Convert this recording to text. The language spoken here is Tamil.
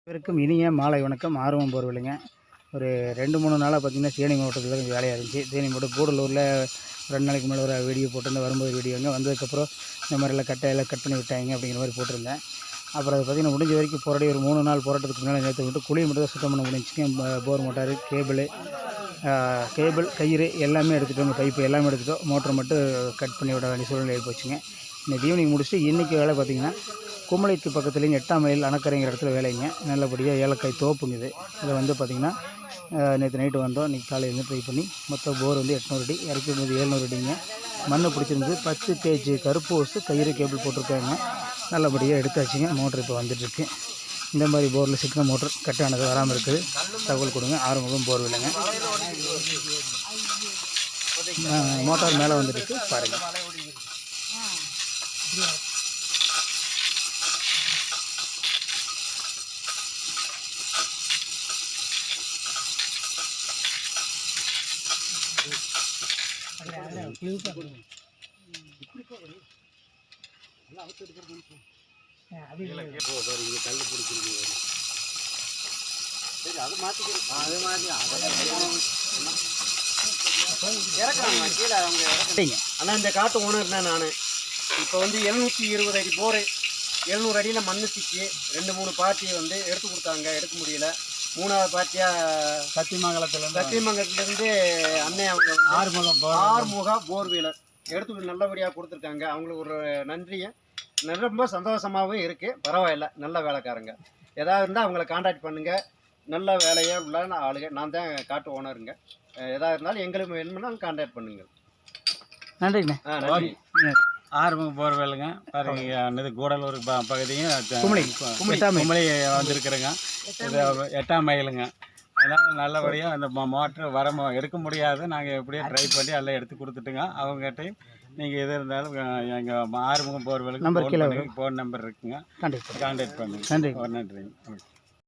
அனைவருக்கும் இனிய மாலை வணக்கம். ஆர்வம் போர்வில்லைங்க. ஒரு 2-3 நாளாக பார்த்திங்கன்னா தேனி மாவட்டத்தில் கொஞ்சம் வேலையாக இருந்துச்சு. தேனி மாவட்டம் கூடலூரில் 2 நாளைக்கு மேலே ஒரு வீடியோ போட்டிருந்தேன். வரும்போது வீடியோங்க வந்ததுக்கப்புறம் இந்த மாதிரிலாம் கட்டையெல்லாம் கட் பண்ணி விட்டாங்க அப்படிங்கிற மாதிரி போட்டிருந்தேன். அப்புறம் அது பார்த்திங்கன்னா முடிஞ்ச வரைக்கும் போராடி ஒரு 3 நாள் போராட்டத்துக்கு முன்னாடி நேற்று விட்டு குழியை மட்டும் தான் சுத்தம் பண்ண முடிஞ்சுங்க. போர் மோட்டார், கேபிள், கயிறு எல்லாமே எடுத்துகிட்டோம். பைப்பு எல்லாமே எடுத்துகிட்டோம். மோட்டரை மட்டும் கட் பண்ணி விட வேண்டிய சூழ்நிலை போச்சுங்க. இன்றைக்கி ஈவினிங் முடிச்சுட்டு இன்றைக்கி வேலை பார்த்திங்கன்னா குமளிக்கு பக்கத்துலேயும் 8ஆம் மைல் அணக்கரைங்கிற இடத்துல வேலைங்க. நல்லபடியாக ஏலக்காய் தோப்புங்க இது. இதில் வந்து பார்த்திங்கன்னா நேற்று நைட்டு வந்தோம். இன்றைக்கி காலையிலேருந்து ட்ரை பண்ணி மொத்தம் போர் வந்து 800 அடி, இறக்கி வந்து 700 அடிங்க. மண் பிடிச்சிருந்து 10 கேஜி கருப்பு ஓசு, கயிறு, கேபிள் போட்டிருக்காங்க. நல்லபடியாக எடுத்தாச்சுங்க. மோட்ரு இப்போ வந்துட்டுருக்கு. இந்த மாதிரி போரில் சிக்கின மோட்ரு கட்டானது வராமல் இருக்குது. தகவல் கொடுங்க. ஆறுமுகம் போர் வில்லைங்க. மோட்டார் மேலே வந்துருக்கு பாருங்கள். ஆனால் இந்த காட்டு ஓனர் தான் நான். இப்போ வந்து 720 அடி போரு, 700 அடியில் மண் சிக்கி 2-3 பார்ட்டியை வந்து எடுத்து கொடுத்தாங்க. எடுக்க முடியல. 3ஆவது பார்ட்டியாக சத்தியமங்கலத்துலேருந்து அண்ணன் அவங்க ஆறுமுக போர்வீலர் எடுத்து நல்லபடியாக கொடுத்துருக்காங்க. அவங்களுக்கு ஒரு நன்றியை ரொம்ப சந்தோஷமாகவும் இருக்குது. பரவாயில்ல, நல்ல வேலைக்காரங்க. எதாவது இருந்தால் அவங்கள கான்டாக்ட் பண்ணுங்கள். நல்ல வேலையாக உள்ள ஆளுங்க. நான் தான் காட்டு ஓனருங்க. எதாக இருந்தாலும் எங்களுக்கு வேணும்னாலும் கான்டாக்ட் பண்ணுங்கள். நன்றிண்ணே. நன்றி. ஆறுமுகம் போகிற வேலைங்க பாருங்க. கூடலூர் பகுதியும் குமளி வந்திருக்குறேங்க. இது 8ஆம் மைலுங்க. அதனால் நல்லபடியாக அந்த மோட்ரு எடுக்க முடியாது. நாங்கள் எப்படியோ ட்ரை பண்ணி எல்லாம் எடுத்து கொடுத்துட்டுங்க. அவங்ககிட்டையும் நீங்கள் எது இருந்தாலும் எங்கள் ஆறுமுகம் போகிற வேலைக்கு ஃபோன் நம்பர் இருக்குங்க. கான்டாக்ட் பண்ணுங்கள். நன்றி.